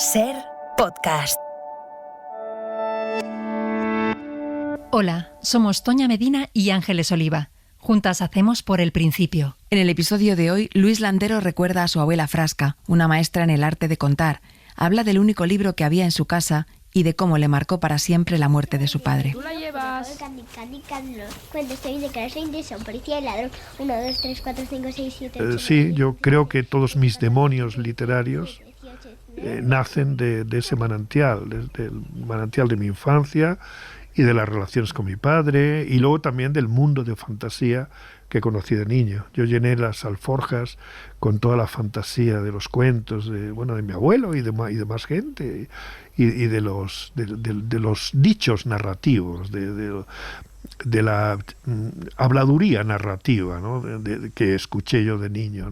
Ser podcast. Hola, somos Toña Medina y Ángeles Oliva. Juntas hacemos Por el Principio. En el episodio de hoy, Luis Landero recuerda a su abuela Frasca, una maestra en el arte de contar. Habla del único libro que había en su casa y de cómo le marcó para siempre la muerte de su padre. ¿Tú la llevas? Cuentos de Carlos Anderson, Policía y Ladrón, 1, 2, 3, 4, 5, 6, 7, 8... Sí, yo creo que todos mis demonios literarios nacen de ese manantial, del manantial de mi infancia y de las relaciones con mi padre, y luego también del mundo de fantasía que conocí de niño. Yo llené las alforjas con toda la fantasía de los cuentos de mi abuelo y de más gente, y de los dichos narrativos, de la habladuría narrativa, ¿no? Que escuché yo de niño.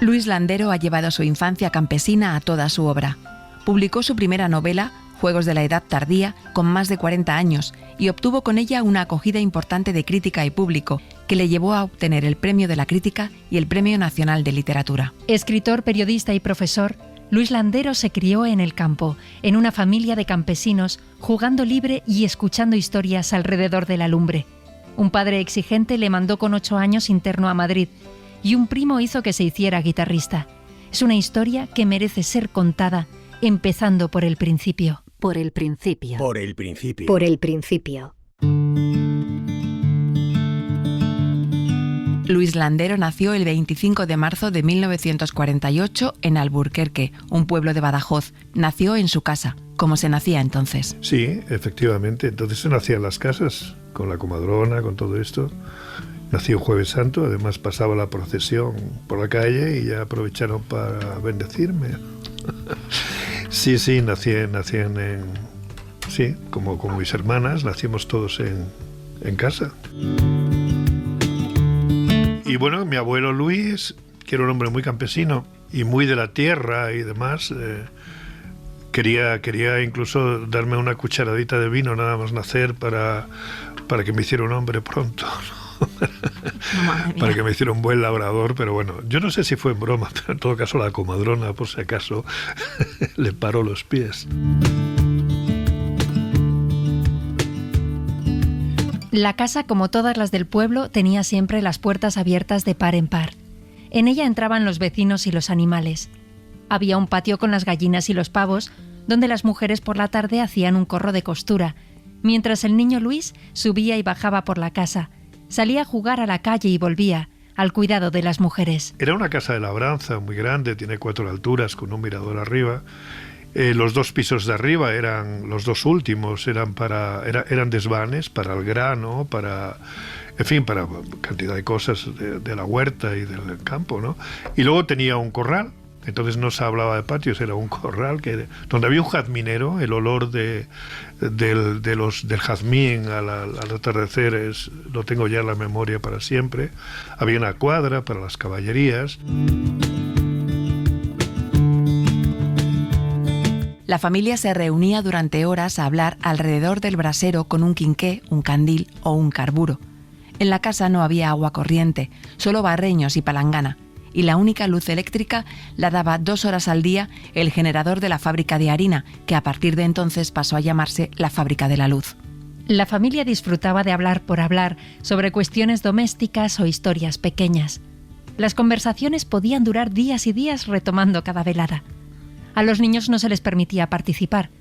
Luis Landero ha llevado su infancia campesina a toda su obra. Publicó su primera novela, Juegos de la Edad Tardía, con más de 40 años, y obtuvo con ella una acogida importante de crítica y público, que le llevó a obtener el Premio de la Crítica y el Premio Nacional de Literatura. Escritor, periodista y profesor, Luis Landero se crió en el campo, en una familia de campesinos, jugando libre y escuchando historias alrededor de la lumbre. Un padre exigente le mandó con 8 años interno a Madrid, y un primo hizo que se hiciera guitarrista. Es una historia que merece ser contada, empezando por el principio. Por el principio. Por el principio. Por el principio. Luis Landero nació el 25 de marzo de 1948 en Alburquerque, un pueblo de Badajoz. Nació en su casa, como se nacía entonces. Sí, efectivamente. Entonces se nacía en las casas, con la comadrona, con todo esto. Nací un Jueves Santo, además pasaba la procesión por la calle y ya aprovecharon para bendecirme. Sí, nací como mis hermanas, nacimos todos en casa. Y bueno, mi abuelo Luis, que era un hombre muy campesino y muy de la tierra y demás, quería incluso darme una cucharadita de vino nada más nacer para que me hiciera un hombre pronto, ¿no? Para que me hiciera un buen labrador, pero bueno, yo no sé si fue en broma, pero en todo caso la comadrona, por si acaso, le paró los pies. La casa, como todas las del pueblo, tenía siempre las puertas abiertas de par en par. En ella entraban los vecinos y los animales. Había un patio con las gallinas y los pavos, donde las mujeres por la tarde hacían un corro de costura, mientras el niño Luis subía y bajaba por la casa. Salía a jugar a la calle y volvía, al cuidado de las mujeres. Era una casa de labranza muy grande, tiene 4 alturas, con un mirador arriba. Los 2 pisos de arriba los 2 últimos eran desvanes para el grano, para cantidad de cosas de la huerta y del campo, ¿no? Y luego tenía un corral. Entonces no se hablaba de patios, era un corral donde había un jazminero. El olor del jazmín al atardecer lo tengo ya en la memoria para siempre. Había una cuadra para las caballerías. La familia se reunía durante horas a hablar alrededor del brasero con un quinqué, un candil o un carburo. En la casa no había agua corriente, solo barreños y palangana. Y la única luz eléctrica la daba 2 horas al día el generador de la fábrica de harina, que a partir de entonces pasó a llamarse la Fábrica de la Luz. La familia disfrutaba de hablar por hablar sobre cuestiones domésticas o historias pequeñas. Las conversaciones podían durar días y días retomando cada velada. A los niños no se les permitía participar.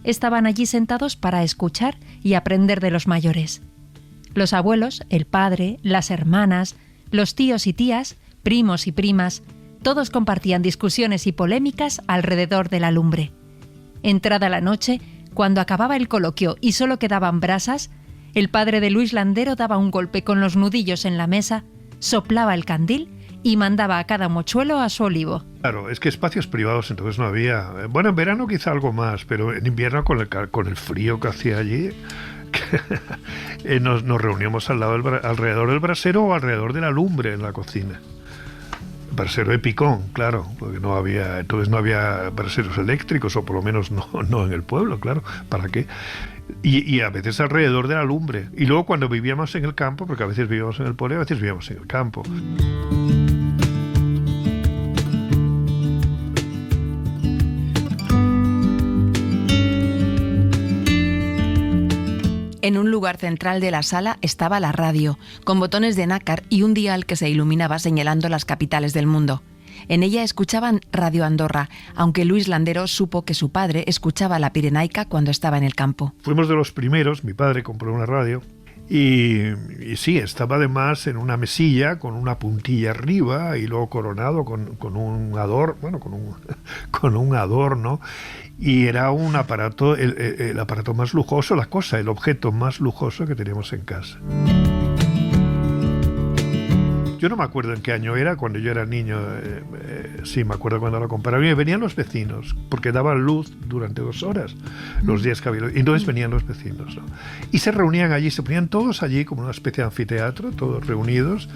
Estaban allí sentados para escuchar y aprender de los mayores. Los abuelos, el padre, las hermanas, los tíos y tías, primos y primas, todos compartían discusiones y polémicas alrededor de la lumbre. Entrada la noche, cuando acababa el coloquio y solo quedaban brasas, el padre de Luis Landero daba un golpe con los nudillos en la mesa, soplaba el candil y mandaba a cada mochuelo a su olivo. Claro, es que espacios privados entonces no había. Bueno, en verano quizá algo más, pero en invierno con el frío que hacía allí, nos reuníamos alrededor del brasero o alrededor de la lumbre en la cocina. Brasero de picón, claro, porque no había braseros eléctricos, o por lo menos no en el pueblo, claro, ¿para qué? Y a veces alrededor de la lumbre. Y luego cuando vivíamos en el campo, porque a veces vivíamos en el pueblo y a veces vivíamos en el campo. lugar central de la sala estaba la radio, con botones de nácar y un dial que se iluminaba señalando las capitales del mundo. En ella escuchaban Radio Andorra, aunque Luis Landero supo que su padre escuchaba la Pirenaica cuando estaba en el campo. Fuimos de los primeros, mi padre compró una radio y sí, estaba además en una mesilla con una puntilla arriba y luego coronado con un adorno, bueno, con un adorno, y era un aparato, el aparato más lujoso, el objeto más lujoso que teníamos en casa. Yo no me acuerdo en qué año era, cuando yo era niño, sí, me acuerdo cuando lo compraron. Y venían los vecinos, porque daban luz durante 2 horas, los días que había. Y entonces venían los vecinos, ¿no? Y se reunían allí, se ponían todos allí como una especie de anfiteatro, todos reunidos,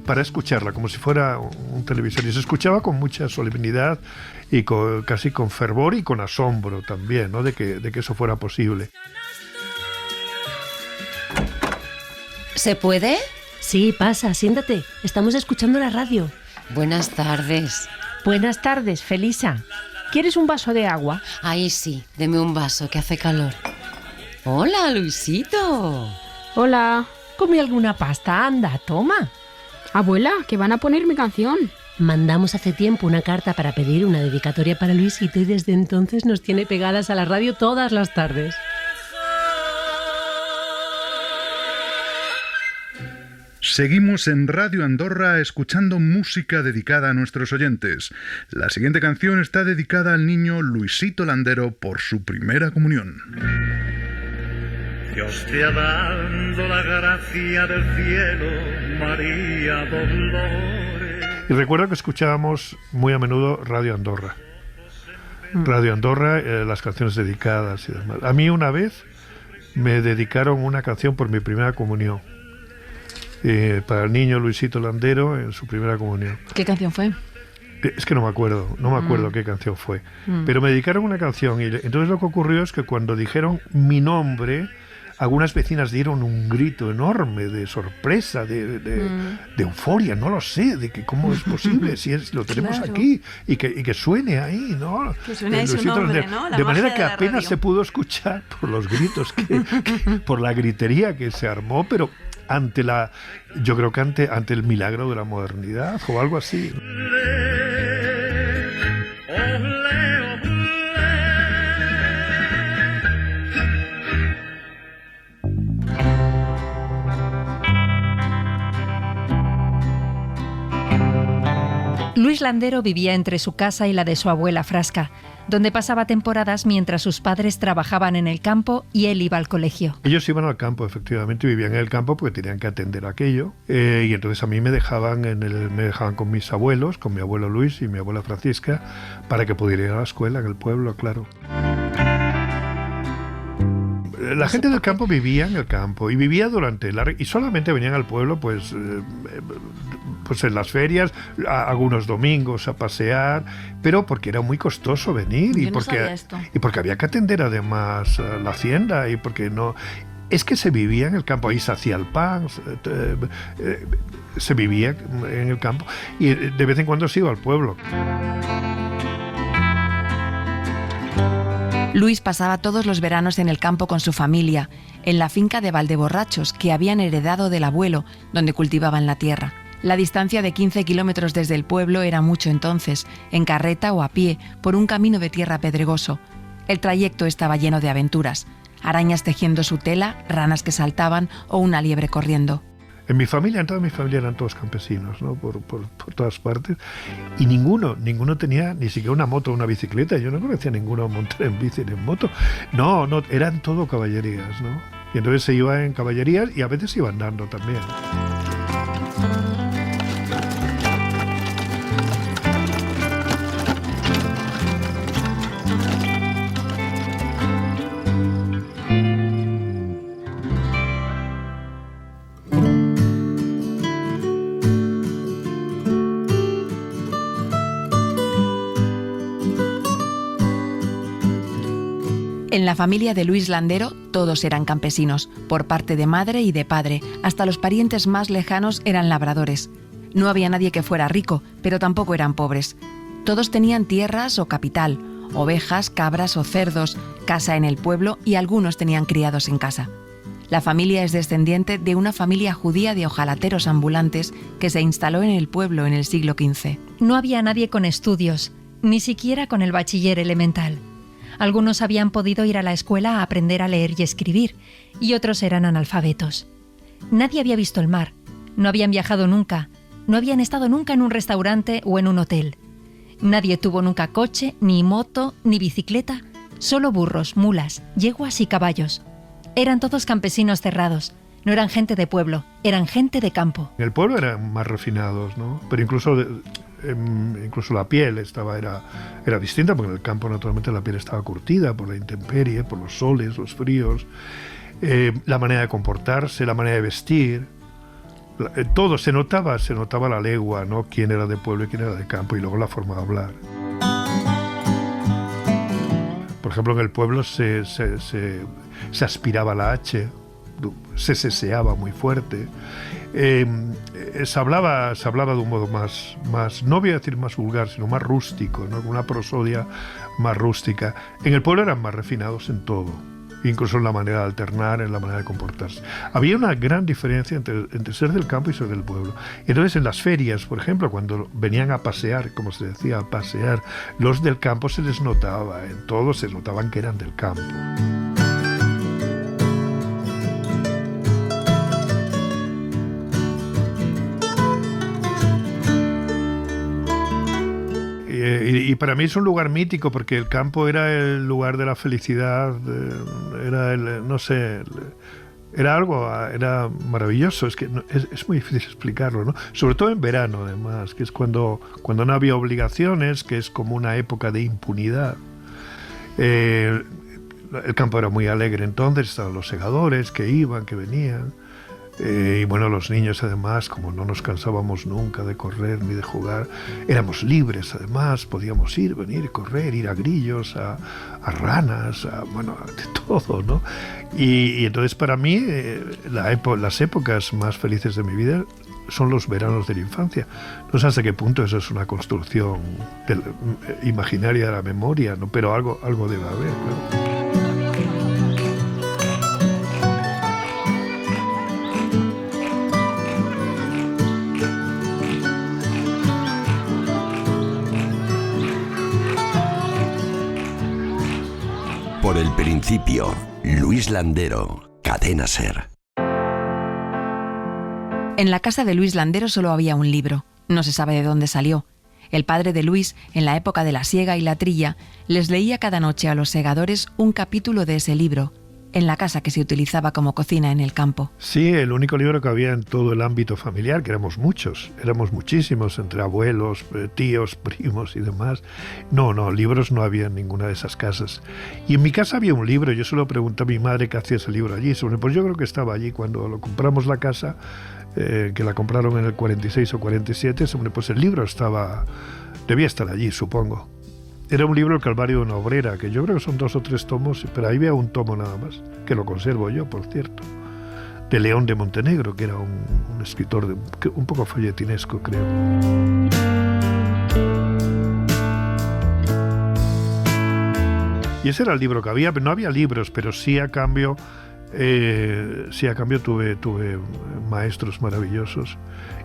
para escucharla, como si fuera un televisor. Y se escuchaba con mucha solemnidad y casi con fervor y con asombro también, ¿no? de que eso fuera posible. ¿Se puede? Sí, pasa, siéntate. Estamos escuchando la radio. Buenas tardes. Buenas tardes, Felisa. ¿Quieres un vaso de agua? Ahí sí, deme un vaso, que hace calor. Hola, Luisito. Hola. Come alguna pasta, anda, toma. Abuela, que van a poner mi canción. Mandamos hace tiempo una carta para pedir una dedicatoria para Luisito y desde entonces nos tiene pegadas a la radio todas las tardes. Seguimos en Radio Andorra escuchando música dedicada a nuestros oyentes. La siguiente canción está dedicada al niño Luisito Landero por su primera comunión. Dios te ha dado la gracia del cielo, María Dolores. Y recuerdo que escuchábamos muy a menudo Radio Andorra. Radio Andorra, las canciones dedicadas y demás. A mí una vez me dedicaron una canción por mi primera comunión. Para el niño Luisito Landero en su primera comunión. ¿Qué canción fue? Es que no me acuerdo qué canción fue. Pero me dedicaron una canción y entonces lo que ocurrió es que cuando dijeron mi nombre, algunas vecinas dieron un grito enorme de sorpresa, de euforia, no lo sé, de que cómo es posible si lo tenemos aquí y que suene ahí, ¿no? Que suene ahí su nombre, ¿no? De manera que apenas se pudo escuchar por los gritos, por la gritería que se armó, pero yo creo que ante el milagro de la modernidad o algo así. Luis Landero vivía entre su casa y la de su abuela Frasca, donde pasaba temporadas mientras sus padres trabajaban en el campo y él iba al colegio. Ellos iban al campo, efectivamente, vivían en el campo porque tenían que atender aquello. Y entonces a mí me dejaban con mis abuelos, con mi abuelo Luis y mi abuela Francisca, para que pudiera ir a la escuela en el pueblo, claro. La gente del campo vivía en el campo y vivía y solamente venían al pueblo pues en las ferias, algunos domingos a pasear, pero porque era muy costoso venir y porque había que atender además la hacienda y porque no. Es que se vivía en el campo, ahí se hacía el pan, se vivía en el campo y de vez en cuando se iba al pueblo. Luis pasaba todos los veranos en el campo con su familia, en la finca de Valdeborrachos que habían heredado del abuelo, donde cultivaban la tierra. La distancia de 15 kilómetros desde el pueblo era mucho entonces, en carreta o a pie, por un camino de tierra pedregoso. El trayecto estaba lleno de aventuras, arañas tejiendo su tela, ranas que saltaban o una liebre corriendo. En toda mi familia eran todos campesinos, ¿no? Por todas partes. Y ninguno tenía ni siquiera una moto o una bicicleta. Yo no conocía a ninguno montar en bici ni en moto. No, eran todo caballerías, ¿no? Y entonces se iba en caballerías y a veces iba andando también. En la familia de Luis Landero todos eran campesinos, por parte de madre y de padre, hasta los parientes más lejanos eran labradores. No había nadie que fuera rico, pero tampoco eran pobres. Todos tenían tierras o capital, ovejas, cabras o cerdos, casa en el pueblo y algunos tenían criados en casa. La familia es descendiente de una familia judía de hojalateros ambulantes que se instaló en el pueblo en el siglo XV. No había nadie con estudios, ni siquiera con el bachiller elemental. Algunos habían podido ir a la escuela a aprender a leer y escribir, y otros eran analfabetos. Nadie había visto el mar, no habían viajado nunca, no habían estado nunca en un restaurante o en un hotel. Nadie tuvo nunca coche, ni moto, ni bicicleta, solo burros, mulas, yeguas y caballos. Eran todos campesinos cerrados, no eran gente de pueblo, eran gente de campo. En el pueblo eran más refinados, ¿no? Pero incluso la piel era distinta, porque en el campo naturalmente la piel estaba curtida por la intemperie, por los soles, los fríos, la manera de comportarse, la manera de vestir, todo se notaba a la legua, ¿no? Quién era de pueblo y quién era de campo, y luego la forma de hablar. Por ejemplo, en el pueblo se aspiraba la H, se seseaba muy fuerte. Se hablaba de un modo más, no voy a decir más vulgar, sino más rústico, ¿no? Una prosodia más rústica. En el pueblo eran más refinados en todo, incluso en la manera de alternar, en la manera de comportarse. Había una gran diferencia entre ser del campo y ser del pueblo. Entonces, en las ferias, por ejemplo, cuando venían a pasear, como se decía, a pasear, los del campo se les notaba, en todos se notaban que eran del campo. Y para mí es un lugar mítico, porque el campo era el lugar de la felicidad, era maravilloso. Es que es muy difícil explicarlo, ¿no? Sobre todo en verano, además, que es cuando no había obligaciones, que es como una época de impunidad. El campo era muy alegre entonces, estaban los segadores que iban, que venían. Y bueno, los niños además, como no nos cansábamos nunca de correr ni de jugar, éramos libres además, podíamos ir, venir, correr, ir a grillos, a ranas, de todo, ¿no? Y entonces para mí las épocas más felices de mi vida son los veranos de la infancia. No sé hasta qué punto eso es una construcción imaginaria de la memoria, ¿no? Pero algo debe haber, claro. Por el principio, Luis Landero, Cadena SER. En la casa de Luis Landero solo había un libro. No se sabe de dónde salió. El padre de Luis, en la época de la siega y la trilla, les leía cada noche a los segadores un capítulo de ese libro, en la casa que se utilizaba como cocina en el campo. Sí, el único libro que había en todo el ámbito familiar, que éramos muchísimos, entre abuelos, tíos, primos y demás. No, libros no había en ninguna de esas casas. Y en mi casa había un libro, yo se lo pregunté a mi madre qué hacía ese libro allí. Pues yo creo que estaba allí cuando lo compramos la casa, que la compraron en el 46 o 47, pues el libro debía estar allí, supongo. Era un libro, El Calvario de una obrera, que yo creo que son 2 o 3 tomos, pero ahí había un tomo nada más, que lo conservo yo, por cierto, de León de Montenegro, que era un escritor un poco folletinesco, creo. Y ese era el libro que había, pero no había libros, pero sí a cambio tuve maestros maravillosos,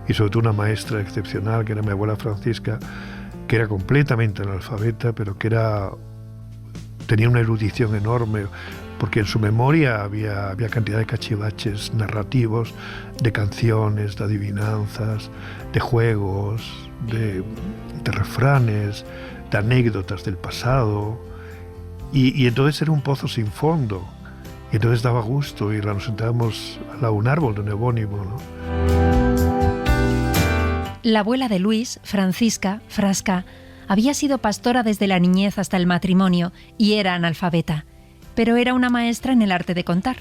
y sobre todo una maestra excepcional, que era mi abuela Francisca, que era completamente analfabeta, pero que tenía una erudición enorme, porque en su memoria había cantidad de cachivaches narrativos, de canciones, de adivinanzas, de juegos, de refranes, de anécdotas del pasado, y entonces era un pozo sin fondo, y entonces daba gusto, y nos sentábamos al lado de un árbol de un ebónimo, ¿no? La abuela de Luis, Francisca, Frasca, había sido pastora desde la niñez hasta el matrimonio y era analfabeta, pero era una maestra en el arte de contar.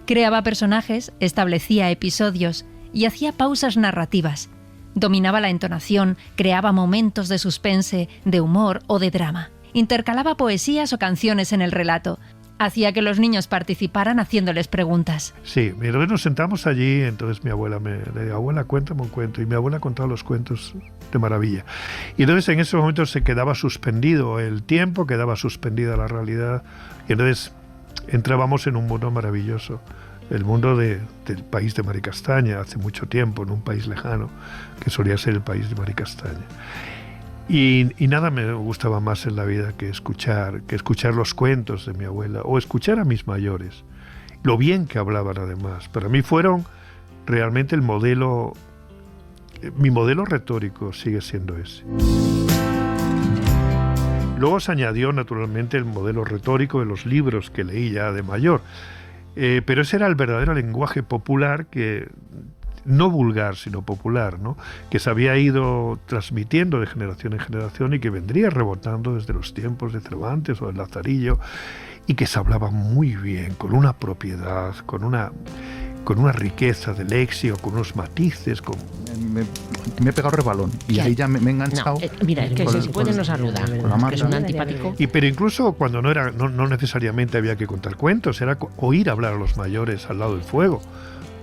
Creaba personajes, establecía episodios y hacía pausas narrativas. Dominaba la entonación, creaba momentos de suspense, de humor o de drama. Intercalaba poesías o canciones en el relato. Hacía que los niños participaran haciéndoles preguntas. Sí, entonces nos sentamos allí, entonces mi abuela le dijo, abuela, cuéntame un cuento. Y mi abuela contaba los cuentos de maravilla. Y entonces en esos momentos se quedaba suspendido el tiempo, quedaba suspendida la realidad. Y entonces entrábamos en un mundo maravilloso. El mundo del país de Maricastaña, hace mucho tiempo, en un país lejano, que solía ser el país de Maricastaña. Y nada me gustaba más en la vida que escuchar los cuentos de mi abuela o escuchar a mis mayores. Lo bien que hablaban además. Para mí fueron realmente mi modelo retórico sigue siendo ese. Luego se añadió naturalmente el modelo retórico de los libros que leí ya de mayor. Pero ese era el verdadero lenguaje popular que... no vulgar, sino popular, ¿no? Que se había ido transmitiendo de generación en generación y que vendría rebotando desde los tiempos de Cervantes o de Lazarillo, y que se hablaba muy bien, con una propiedad, con una riqueza de léxico, con unos matices. Me he pegado rebalón y ahí ya me he enganchado. No, mira, que si puede nos saluda, que es un antipático. Pero incluso cuando no necesariamente había que contar cuentos, era oír hablar a los mayores al lado del fuego.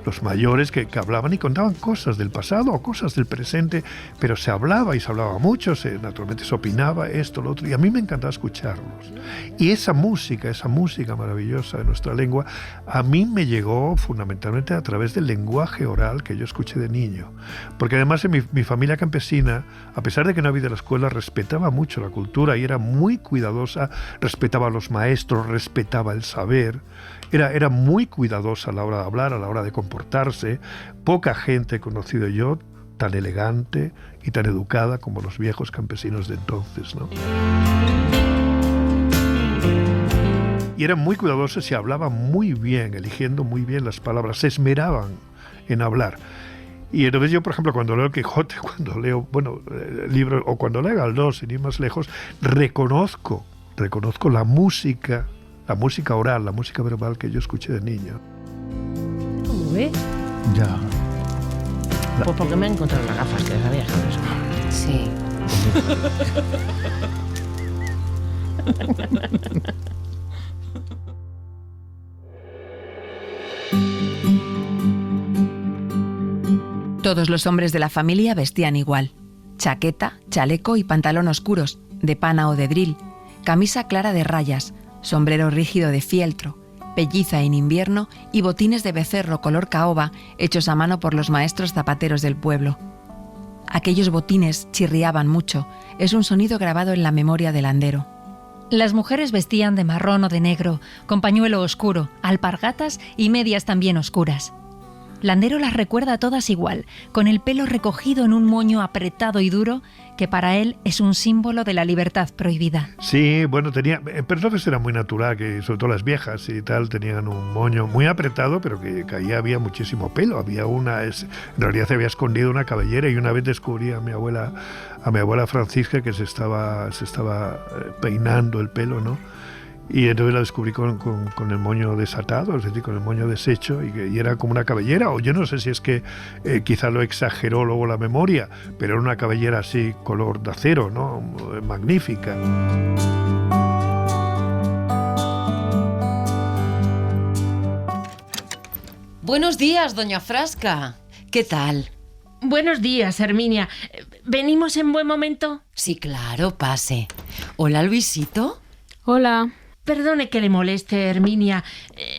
Los mayores que hablaban y contaban cosas del pasado o cosas del presente, pero se hablaba y se hablaba mucho, naturalmente se opinaba esto, lo otro, y a mí me encantaba escucharlos. Y esa música maravillosa de nuestra lengua, a mí me llegó fundamentalmente a través del lenguaje oral que yo escuché de niño. Porque además en mi familia campesina, a pesar de que no había ido a la escuela, respetaba mucho la cultura y era muy cuidadosa, respetaba a los maestros, respetaba el saber. Era muy cuidadosa a la hora de hablar, a la hora de comportarse. Poca gente he conocido yo tan elegante y tan educada como los viejos campesinos de entonces, ¿no? Y eran muy cuidadosos y hablaban muy bien, eligiendo muy bien las palabras, se esmeraban en hablar. Y entonces yo, por ejemplo, cuando leo el Quijote, cuando leo, libros, o cuando leo Galdós, sin ir más lejos, reconozco la música oral, la música verbal que yo escuché de niño. ¿Cómo ve? Ya. Pues porque me han encontrado las gafas que les había dejado eso. Sí. Todos los hombres de la familia vestían igual. Chaqueta, chaleco y pantalón oscuros, de pana o de dril, camisa clara de rayas, sombrero rígido de fieltro, pelliza en invierno y botines de becerro color caoba hechos a mano por los maestros zapateros del pueblo. Aquellos botines chirriaban mucho, es un sonido grabado en la memoria del Landero. Las mujeres vestían de marrón o de negro, con pañuelo oscuro, alpargatas y medias también oscuras. Landero las recuerda a todas igual, con el pelo recogido en un moño apretado y duro, que para él es un símbolo de la libertad prohibida. Sí, tenía, pero entonces era muy natural que sobre todo las viejas y tal tenían un moño muy apretado, pero que ahí había muchísimo pelo. En realidad se había escondido una cabellera, y una vez descubrí a mi abuela Francisca que se estaba peinando el pelo, ¿no? Y entonces la descubrí con el moño desatado, es decir, con el moño deshecho, y era como una cabellera, o yo no sé si es que quizá lo exageró luego la memoria, pero era una cabellera así, color de acero, ¿no? Magnífica. Buenos días, doña Frasca. ¿Qué tal? Buenos días, Herminia. ¿Venimos en buen momento? Sí, claro, pase. Hola, Luisito. Hola. Perdone que le moleste, Herminia.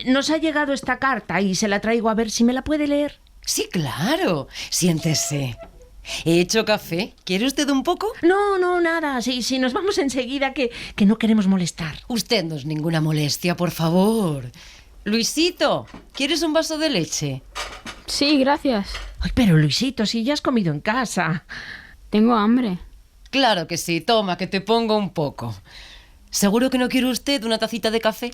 Nos ha llegado esta carta y se la traigo a ver si me la puede leer. Sí, claro. Siéntese. He hecho café. ¿Quiere usted un poco? No, nada. Si nos vamos enseguida, que no queremos molestar. Usted no es ninguna molestia, por favor. Luisito, ¿quieres un vaso de leche? Sí, gracias. Ay, pero Luisito, si ya has comido en casa. Tengo hambre. Claro que sí. Toma, que te pongo un poco. ¿Seguro que no quiere usted una tacita de café?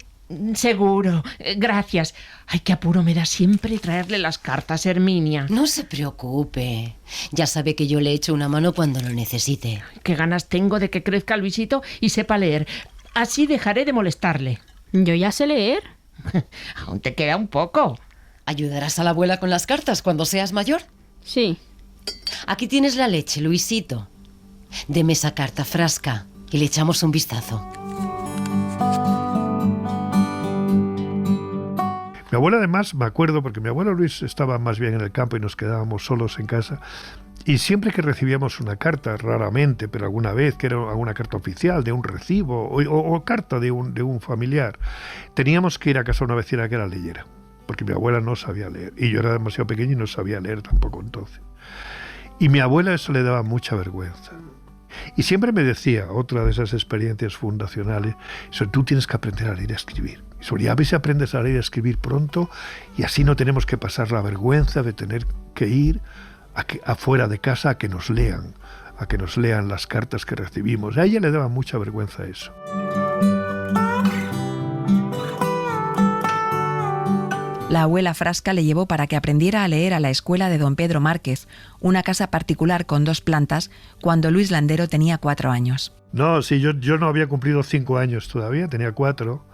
Seguro. Gracias. Ay, qué apuro me da siempre traerle las cartas, Herminia. No se preocupe. Ya sabe que yo le echo una mano cuando lo necesite. Qué ganas tengo de que crezca Luisito y sepa leer. Así dejaré de molestarle. ¿Yo ya sé leer? Aún te queda un poco. ¿Ayudarás a la abuela con las cartas cuando seas mayor? Sí. Aquí tienes la leche, Luisito. Deme esa carta, Frasca, y le echamos un vistazo. abuela además, me acuerdo, porque mi abuelo Luis estaba más bien en el campo y nos quedábamos solos en casa, y siempre que recibíamos una carta, raramente, pero alguna vez, que era alguna carta oficial, de un recibo, o carta de un familiar, teníamos que ir a casa de una vecina que la leyera, porque mi abuela no sabía leer, y yo era demasiado pequeño y no sabía leer tampoco entonces. Y mi abuela eso le daba mucha vergüenza. Y siempre me decía, otra de esas experiencias fundacionales, tú tienes que aprender a leer y a escribir. Y a ver si aprendes a leer y a escribir pronto, y así no tenemos que pasar la vergüenza de tener que ir afuera de casa a que nos lean las cartas que recibimos. A ella le daba mucha vergüenza eso. La abuela Frasca le llevó para que aprendiera a leer a la escuela de don Pedro Márquez, una casa particular con 2 plantas, cuando Luis Landero tenía 4 años. No, sí, yo no había cumplido 5 años todavía, tenía 4.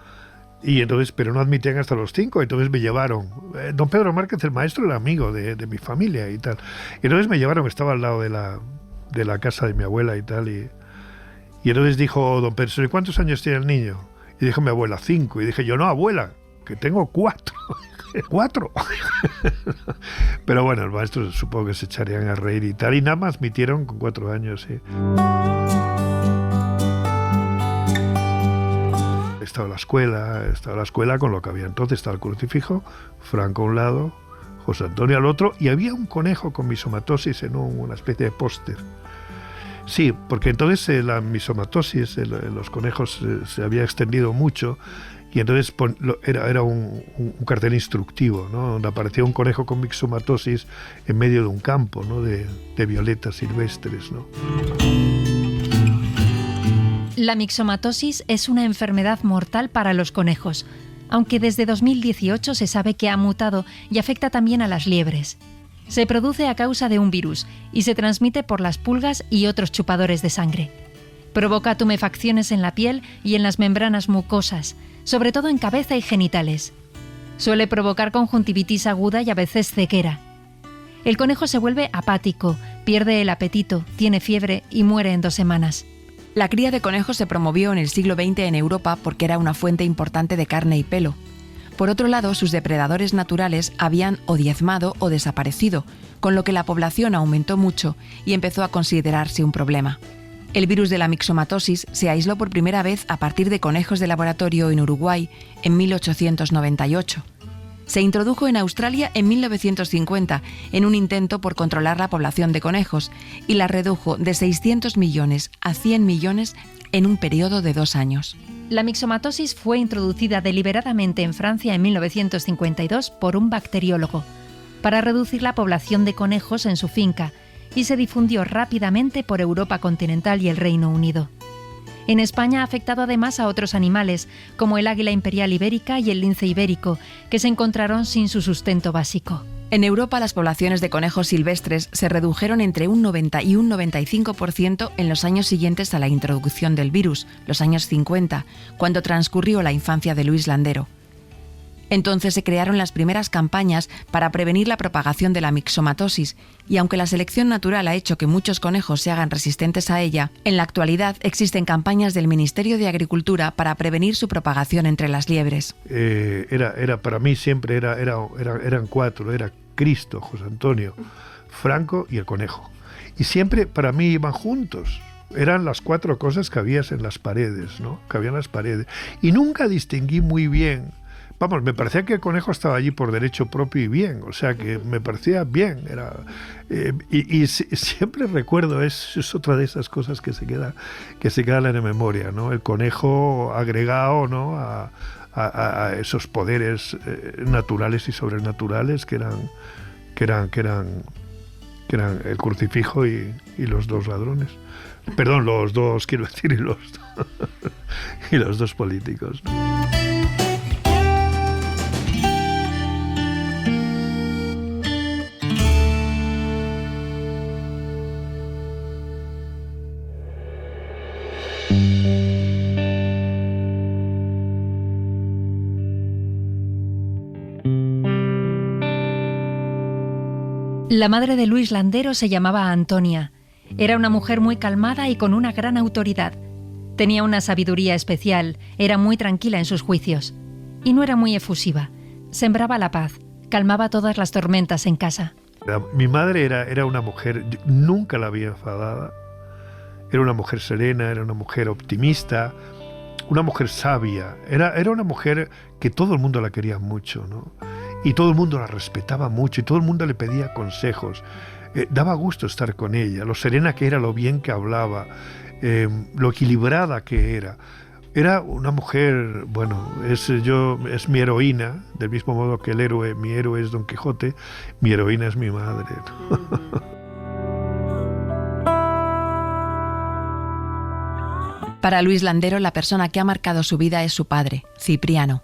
Y entonces, pero no admitían hasta los 5, entonces me llevaron. Don Pedro Márquez, el maestro, era amigo de mi familia y tal. Y entonces me llevaron, estaba al lado de la casa de mi abuela y tal. Y entonces dijo don Pedro, ¿y cuántos años tiene el niño? Y dijo mi abuela, 5. Y dije yo, no, abuela, que tengo 4. 4. Pero bueno, el maestro supongo que se echarían a reír y tal. Y nada más admitieron con 4 años, sí. Estaba la escuela con lo que había entonces, estaba el crucifijo, Franco a un lado, José Antonio al otro, y había un conejo con misomatosis en una especie de póster. Sí, porque entonces la misomatosis en los conejos se había extendido mucho, y entonces era un cartel instructivo, ¿no? Donde aparecía un conejo con misomatosis en medio de un campo, ¿no? de violetas silvestres, ¿no? La mixomatosis es una enfermedad mortal para los conejos, aunque desde 2018 se sabe que ha mutado y afecta también a las liebres. Se produce a causa de un virus y se transmite por las pulgas y otros chupadores de sangre. Provoca tumefacciones en la piel y en las membranas mucosas, sobre todo en cabeza y genitales. Suele provocar conjuntivitis aguda y a veces ceguera. El conejo se vuelve apático, pierde el apetito, tiene fiebre y muere en 2 semanas. La cría de conejos se promovió en el siglo XX en Europa porque era una fuente importante de carne y pelo. Por otro lado, sus depredadores naturales habían o diezmado o desaparecido, con lo que la población aumentó mucho y empezó a considerarse un problema. El virus de la mixomatosis se aisló por primera vez a partir de conejos de laboratorio en Uruguay en 1898. Se introdujo en Australia en 1950 en un intento por controlar la población de conejos y la redujo de 600 millones a 100 millones en un periodo de 2 años. La mixomatosis fue introducida deliberadamente en Francia en 1952 por un bacteriólogo para reducir la población de conejos en su finca y se difundió rápidamente por Europa continental y el Reino Unido. En España ha afectado además a otros animales, como el águila imperial ibérica y el lince ibérico, que se encontraron sin su sustento básico. En Europa las poblaciones de conejos silvestres se redujeron entre un 90 y un 95% en los años siguientes a la introducción del virus, los años 50, cuando transcurrió la infancia de Luis Landero. Entonces se crearon las primeras campañas para prevenir la propagación de la mixomatosis, y aunque la selección natural ha hecho que muchos conejos se hagan resistentes a ella, en la actualidad existen campañas del Ministerio de Agricultura para prevenir su propagación entre las liebres. Era para mí siempre eran 4, era Cristo, José Antonio, Franco y el conejo. Y siempre para mí iban juntos. Eran las 4 cosas que había en las paredes, ¿no? Que había en las paredes. Y nunca distinguí muy bien. Vamos, me parecía que el conejo estaba allí por derecho propio y bien, o sea que me parecía bien. Siempre recuerdo, es otra de esas cosas que se quedan en la memoria, ¿no? El conejo agregado, ¿no? a esos poderes naturales y sobrenaturales que eran el crucifijo y los 2 ladrones. Perdón, los 2, quiero decir, y los 2 políticos, ¿no? La madre de Luis Landero se llamaba Antonia. Era una mujer muy calmada y con una gran autoridad. Tenía una sabiduría especial, era muy tranquila en sus juicios. Y no era muy efusiva. sembraba la paz, calmaba todas las tormentas en casa. Mi madre era una mujer, nunca la había enfadada. Era una mujer serena, era una mujer optimista, una mujer sabia. Era una mujer que todo el mundo la quería mucho, ¿no? Y todo el mundo la respetaba mucho y todo el mundo le pedía consejos. Daba gusto estar con ella, lo serena que era, lo bien que hablaba, lo equilibrada que era. Era una mujer, bueno, es mi heroína, del mismo modo que mi héroe es Don Quijote, mi heroína es mi madre. Para Luis Landero, la persona que ha marcado su vida es su padre, Cipriano.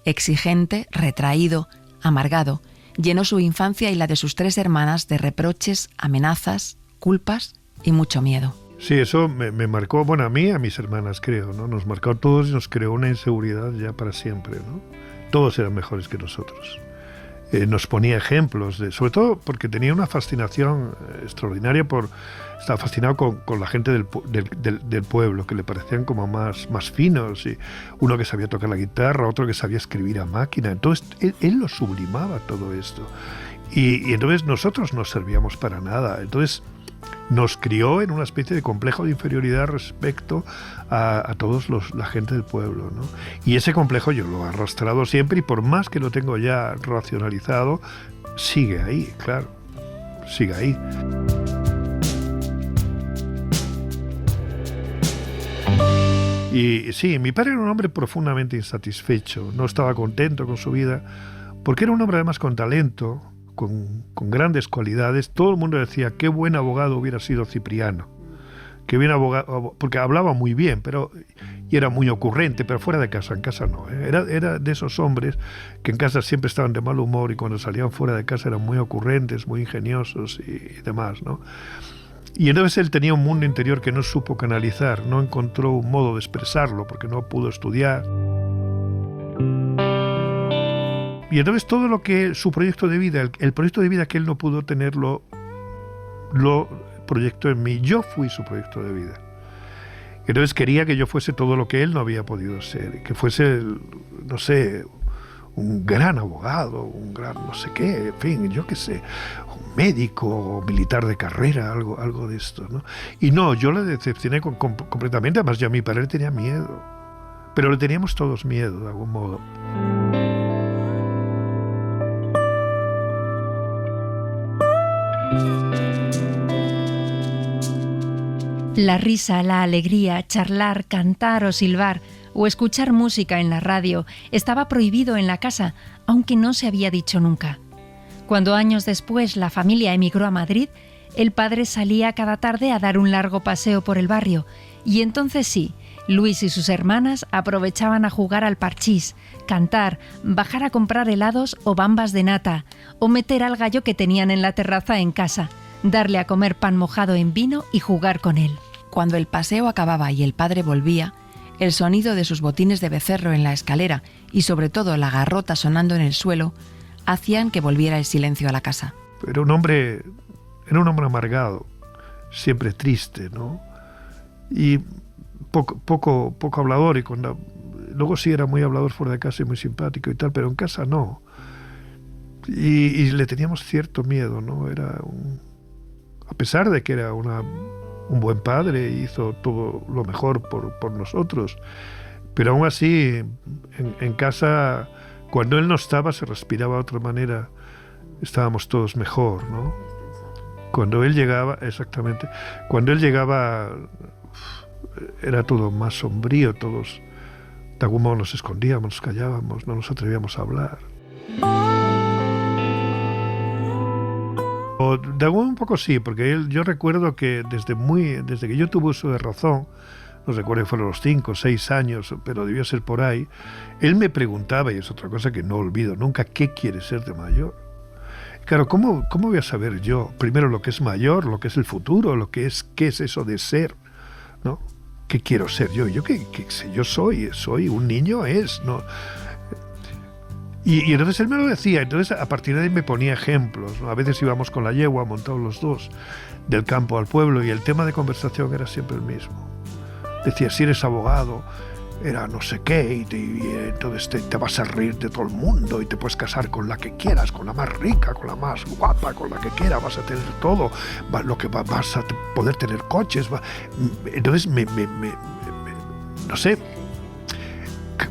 Exigente, retraído, amargado, llenó su infancia y la de sus 3 hermanas de reproches, amenazas, culpas y mucho miedo. Sí, eso me marcó, bueno, a mí y a mis hermanas, creo, ¿no? Nos marcó a todos y nos creó una inseguridad ya para siempre, ¿no? Todos eran mejores que nosotros. Nos ponía ejemplos, sobre todo porque tenía una fascinación extraordinaria estaba fascinado con la gente del pueblo, que le parecían como más finos, y uno que sabía tocar la guitarra, otro que sabía escribir a máquina. Entonces él lo sublimaba todo esto. Y entonces nosotros no servíamos para nada. Entonces nos crió en una especie de complejo de inferioridad respecto a todos la gente del pueblo, ¿no? Y ese complejo yo lo he arrastrado siempre, y por más que lo tengo ya racionalizado, sigue ahí, claro, sigue ahí. Y sí, mi padre era un hombre profundamente insatisfecho, no estaba contento con su vida, porque era un hombre además con talento, con grandes cualidades. Todo el mundo decía qué buen abogado hubiera sido Cipriano, qué bien abogado, porque hablaba muy bien, y era muy ocurrente, pero fuera de casa, en casa no. Era de esos hombres que en casa siempre estaban de mal humor y cuando salían fuera de casa eran muy ocurrentes, muy ingeniosos y demás, ¿no? Y entonces él tenía un mundo interior que no supo canalizar, no encontró un modo de expresarlo porque no pudo estudiar. Y entonces todo lo que su proyecto de vida, el proyecto de vida que él no pudo tener, lo proyectó en mí. Yo fui su proyecto de vida. Entonces quería que yo fuese todo lo que él no había podido ser, que fuese, no sé, un gran abogado, un gran no sé qué, en fin, yo qué sé, un médico, militar de carrera, algo de esto, ¿no? Y no, yo le decepcioné completamente, además ya mi padre tenía miedo, pero le teníamos todos miedo de algún modo. La risa, la alegría, charlar, cantar o silbar o escuchar música en la radio estaba prohibido en la casa, aunque no se había dicho nunca. Cuando años después la familia emigró a Madrid, el padre salía cada tarde a dar un largo paseo por el barrio, y entonces sí, Luis y sus hermanas aprovechaban a jugar al parchís, cantar, bajar a comprar helados o bambas de nata, o meter al gallo que tenían en la terraza en casa, darle a comer pan mojado en vino y jugar con él. Cuando el paseo acababa y el padre volvía, el sonido de sus botines de becerro en la escalera y sobre todo la garrota sonando en el suelo hacían que volviera el silencio a la casa. Era un hombre amargado, siempre triste, ¿no? Y poco hablador, y luego sí era muy hablador fuera de casa y muy simpático y tal, pero en casa no. Y le teníamos cierto miedo, ¿no? A pesar de que era un buen padre, hizo todo lo mejor por nosotros, pero aún así en casa, cuando él no estaba, se respiraba de otra manera, estábamos todos mejor, ¿no? Cuando él llegaba, exactamente, cuando él llegaba era todo más sombrío, todos de algún modo nos escondíamos, nos callábamos, no nos atrevíamos a hablar. De algún poco sí, porque yo recuerdo que desde que yo tuve uso de razón, no recuerdo que fueron los 5 o 6 años, pero debió ser por ahí, él me preguntaba, y es otra cosa que no olvido nunca, ¿qué quiere ser de mayor? Claro, ¿cómo voy a saber yo, primero, lo que es mayor, lo que es el futuro, qué es eso de ser, ¿no? ¿Qué quiero ser yo? ¿Yo qué sé? Yo soy un niño, ¿no? Y entonces él me lo decía, entonces a partir de ahí me ponía ejemplos, ¿no? A veces íbamos con la yegua montados los dos del campo al pueblo y el tema de conversación era siempre el mismo. Decía, si eres abogado, era no sé qué, y entonces te vas a reír de todo el mundo y te puedes casar con la que quieras, con la más rica, con la más guapa, con la que quieras, vas a tener todo, vas a poder tener coches. Entonces no sé,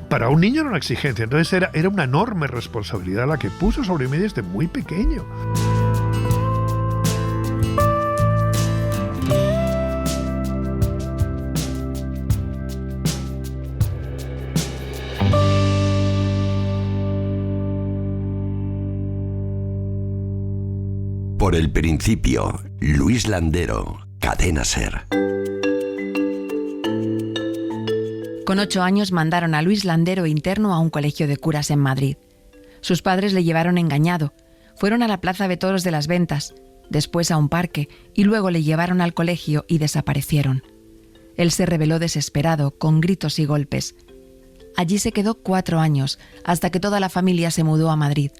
para un niño era una exigencia, entonces era una enorme responsabilidad la que puso sobre mí desde muy pequeño. Por el principio, Luis Landero, Cadena SER. Con 8 años mandaron a Luis Landero interno a un colegio de curas en Madrid. Sus padres le llevaron engañado. Fueron a la Plaza de Toros de las Ventas, después a un parque, y luego le llevaron al colegio y desaparecieron. Él se rebeló desesperado, con gritos y golpes. Allí se quedó 4 años, hasta que toda la familia se mudó a Madrid.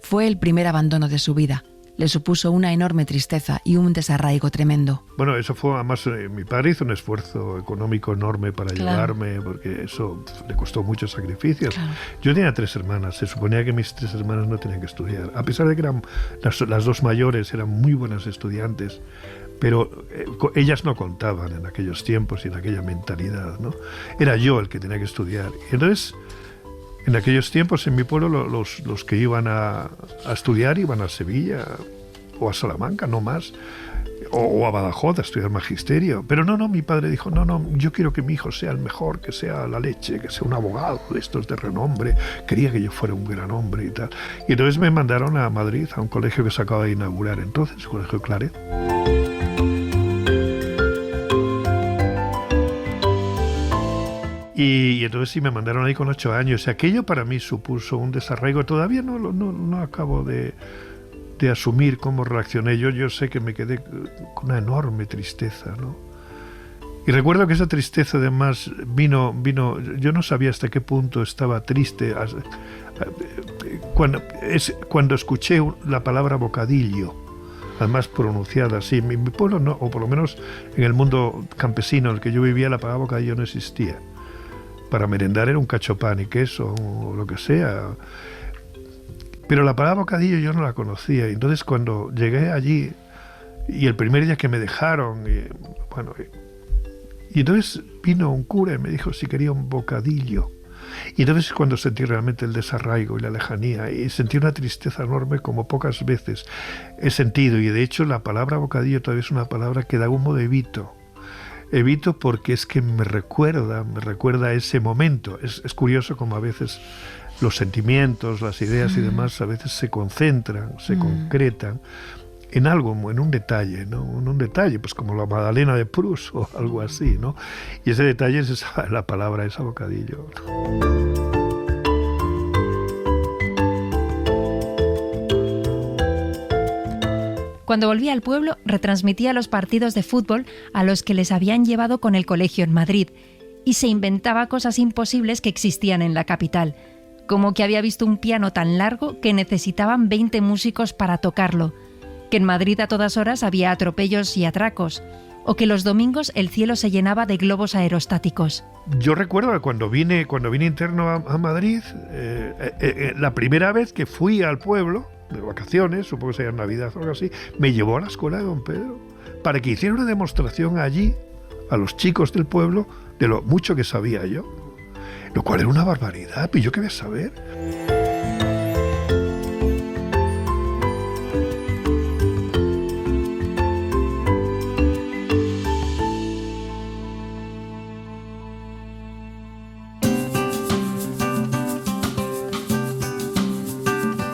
Fue el primer abandono de su vida. Le supuso una enorme tristeza y un desarraigo tremendo. Bueno, eso fue, además, mi padre hizo un esfuerzo económico enorme para llevarme, porque eso le costó muchos sacrificios. Claro. Yo tenía 3 hermanas, se suponía que mis 3 hermanas no tenían que estudiar, a pesar de que eran las 2 mayores eran muy buenas estudiantes, pero ellas no contaban en aquellos tiempos y en aquella mentalidad, ¿no? Era yo el que tenía que estudiar. Y entonces, en aquellos tiempos, en mi pueblo, los que iban a estudiar iban a Sevilla o a Salamanca, no más, o a Badajoz a estudiar magisterio. Pero no, mi padre dijo, no, yo quiero que mi hijo sea el mejor, que sea la leche, que sea un abogado de estos de renombre. Quería que yo fuera un gran hombre y tal. Y entonces me mandaron a Madrid, a un colegio que se acaba de inaugurar entonces, el Colegio Claret. Y entonces sí me mandaron ahí con 8 años. Y aquello para mí supuso un desarraigo. Todavía no acabo de asumir cómo reaccioné. Yo sé que me quedé con una enorme tristeza, ¿no? Y recuerdo que esa tristeza además vino. Yo no sabía hasta qué punto estaba triste. Cuando escuché la palabra bocadillo, además pronunciada así. Mi pueblo no, o por lo menos en el mundo campesino en el que yo vivía, la palabra bocadillo no existía. Para merendar era un cacho pan y queso o lo que sea. Pero la palabra bocadillo yo no la conocía. Y entonces cuando llegué allí, y el primer día que me dejaron, y entonces vino un cura y me dijo si quería un bocadillo. Y entonces cuando sentí realmente el desarraigo y la lejanía, y sentí una tristeza enorme como pocas veces he sentido. Y de hecho la palabra bocadillo todavía es una palabra que de algún modo evito. Evito porque es que me recuerda a ese momento. Es curioso como a veces los sentimientos, las ideas y demás a veces se concentran, se concretan en algo, en un detalle, ¿no? En un detalle, pues como la Magdalena de Proust o algo así, ¿no? Y ese detalle es la palabra, esa bocadillo. Cuando volvía al pueblo, retransmitía los partidos de fútbol a los que les habían llevado con el colegio en Madrid y se inventaba cosas imposibles que existían en la capital, como que había visto un piano tan largo que necesitaban 20 músicos para tocarlo, que en Madrid a todas horas había atropellos y atracos, o que los domingos el cielo se llenaba de globos aerostáticos. Yo recuerdo que cuando vine interno a Madrid, la primera vez que fui al pueblo, de vacaciones, supongo que sería Navidad o algo así, me llevó a la escuela de Don Pedro para que hiciera una demostración allí a los chicos del pueblo de lo mucho que sabía yo, lo cual era una barbaridad. ¿Y yo qué voy a saber?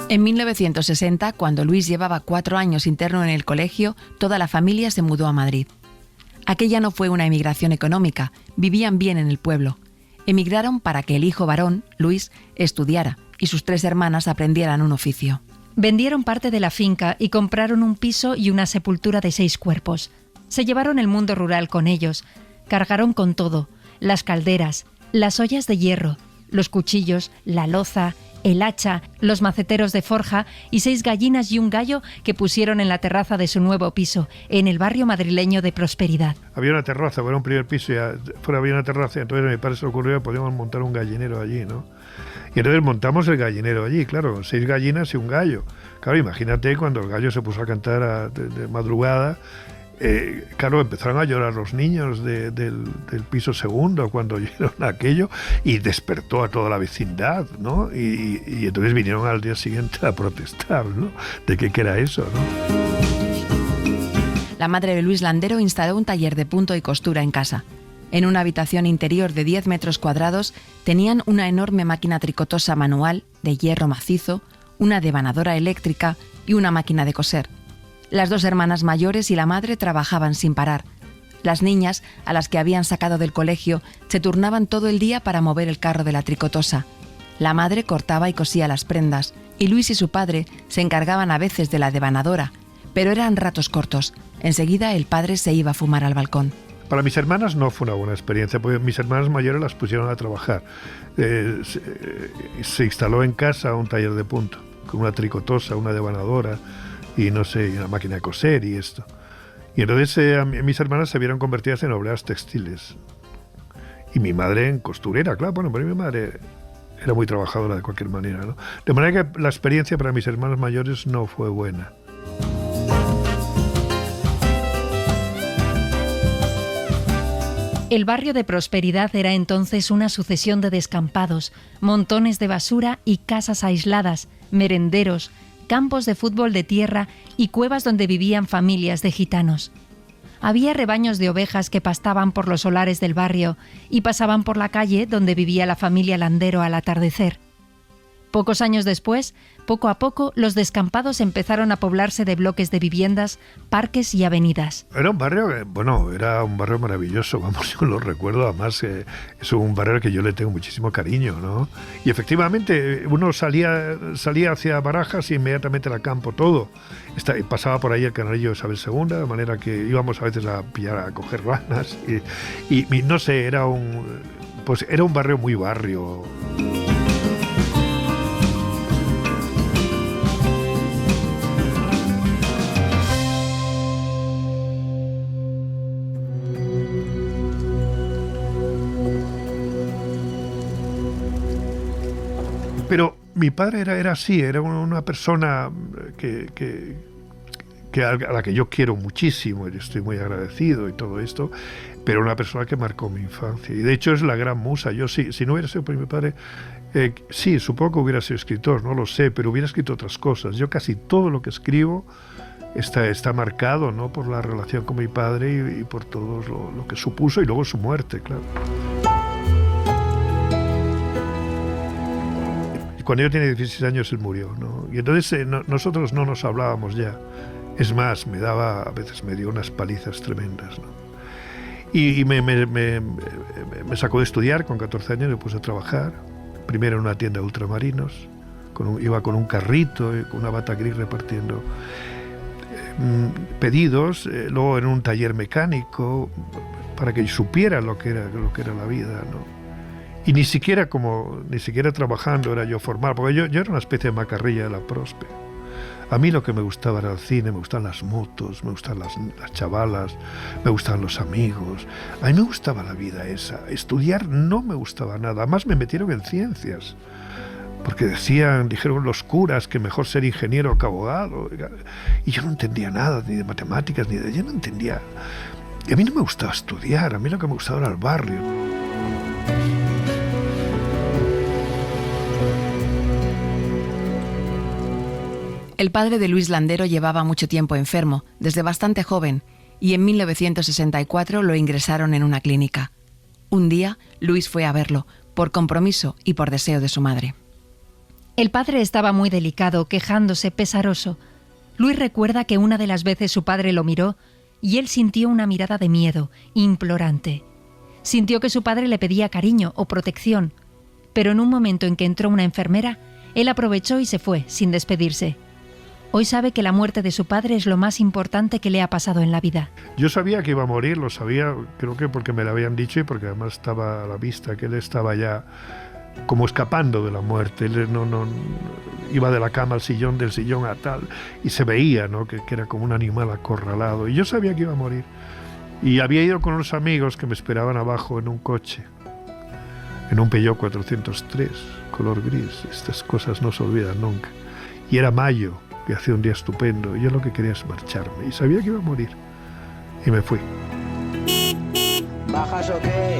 En 1960, cuando Luis llevaba 4 años interno en el colegio, toda la familia se mudó a Madrid. Aquella no fue una emigración económica, vivían bien en el pueblo. Emigraron para que el hijo varón, Luis, estudiara y sus 3 hermanas aprendieran un oficio. Vendieron parte de la finca y compraron un piso y una sepultura de 6 cuerpos. Se llevaron el mundo rural con ellos. Cargaron con todo: las calderas, las ollas de hierro, los cuchillos, la loza el hacha, los maceteros de forja y 6 gallinas y un gallo que pusieron en la terraza de su nuevo piso, en el barrio madrileño de Prosperidad. Había una terraza, era un primer piso y fuera había una terraza, y entonces a mi padre se le ocurrió que podíamos montar un gallinero allí, ¿no? Y entonces montamos el gallinero allí, claro, 6 gallinas y un gallo. Claro, imagínate cuando el gallo se puso a cantar de madrugada. Claro, empezaron a llorar los niños del piso segundo cuando oyeron aquello y despertó a toda la vecindad, ¿no? Y entonces vinieron al día siguiente a protestar, ¿no? De qué era eso, ¿no? La madre de Luis Landero instaló un taller de punto y costura en casa. En una habitación interior de 10 metros cuadrados tenían una enorme máquina tricotosa manual de hierro macizo, una devanadora eléctrica y una máquina de coser. Las 2 hermanas mayores y la madre trabajaban sin parar. Las niñas, a las que habían sacado del colegio, se turnaban todo el día para mover el carro de la tricotosa. La madre cortaba y cosía las prendas, y Luis y su padre se encargaban a veces de la devanadora, pero eran ratos cortos. Enseguida el padre se iba a fumar al balcón. Para mis hermanas no fue una buena experiencia, porque mis hermanas mayores las pusieron a trabajar. Se instaló en casa un taller de punto, con una tricotosa, una devanadora, y no sé, una máquina de coser y esto. Y entonces mis hermanas se vieron convertidas en obreras textiles. Y mi madre en costurera, claro, bueno, pero mi madre era muy trabajadora de cualquier manera, ¿no? De manera que la experiencia para mis hermanos mayores no fue buena. El barrio de Prosperidad era entonces una sucesión de descampados, montones de basura y casas aisladas, merenderos, campos de fútbol de tierra y cuevas donde vivían familias de gitanos. Había rebaños de ovejas que pastaban por los solares del barrio y pasaban por la calle donde vivía la familia Landero al atardecer. Pocos años después, poco a poco, los descampados empezaron a poblarse de bloques de viviendas, parques y avenidas. Era un barrio, era un barrio maravilloso, vamos, yo lo recuerdo, además es un barrio al que yo le tengo muchísimo cariño, ¿no? Y efectivamente, uno salía hacia Barajas y inmediatamente era campo todo. Pasaba por ahí el canalillo de Isabel II, de manera que íbamos a veces a coger ranas y no sé, era un barrio muy barrio. Pero mi padre era así, era una persona a la que yo quiero muchísimo y estoy muy agradecido y todo esto, pero una persona que marcó mi infancia. Y de hecho es la gran musa. Yo si no hubiera sido por mi padre, sí, supongo que hubiera sido escritor, no lo sé, pero hubiera escrito otras cosas. Yo casi todo lo que escribo está marcado, ¿no?, por la relación con mi padre y por todo lo que supuso y luego su muerte, claro. Cuando yo tenía 16 años él murió, ¿no? Y entonces nosotros no nos hablábamos ya. Es más, a veces me dio unas palizas tremendas, ¿no? Y me sacó de estudiar con 14 años, me puse a trabajar. Primero en una tienda de ultramarinos, iba con un carrito y con una bata gris repartiendo pedidos, luego en un taller mecánico para que supiera lo que era la vida, ¿no? Y ni siquiera trabajando era yo formal, porque yo era una especie de macarrilla de la Prospe. A mí lo que me gustaba era el cine, me gustan las motos, me gustan las chavalas, me gustan los amigos. A mí me gustaba la vida esa. Estudiar no me gustaba nada. Además me metieron en ciencias, porque dijeron los curas que mejor ser ingeniero que abogado. Y yo no entendía nada, ni de matemáticas, yo no entendía. Y a mí no me gustaba estudiar, a mí lo que me gustaba era el barrio. El padre de Luis Landero llevaba mucho tiempo enfermo, desde bastante joven, y en 1964 lo ingresaron en una clínica. Un día, Luis fue a verlo, por compromiso y por deseo de su madre. El padre estaba muy delicado, quejándose, pesaroso. Luis recuerda que una de las veces su padre lo miró y él sintió una mirada de miedo, implorante. Sintió que su padre le pedía cariño o protección, pero en un momento en que entró una enfermera, él aprovechó y se fue, sin despedirse. Hoy sabe que la muerte de su padre es lo más importante que le ha pasado en la vida. Yo sabía que iba a morir, lo sabía, creo que porque me lo habían dicho y porque además estaba a la vista que él estaba ya como escapando de la muerte. Él no iba de la cama al sillón, del sillón a tal, y se veía, ¿no?, que era como un animal acorralado. Y yo sabía que iba a morir. Y había ido con unos amigos que me esperaban abajo en un coche, en un Peugeot 403, color gris. Estas cosas no se olvidan nunca. Y era mayo, que hacía un día estupendo, y yo lo que quería es marcharme. Y sabía que iba a morir. Y me fui. ¿Bajas o qué?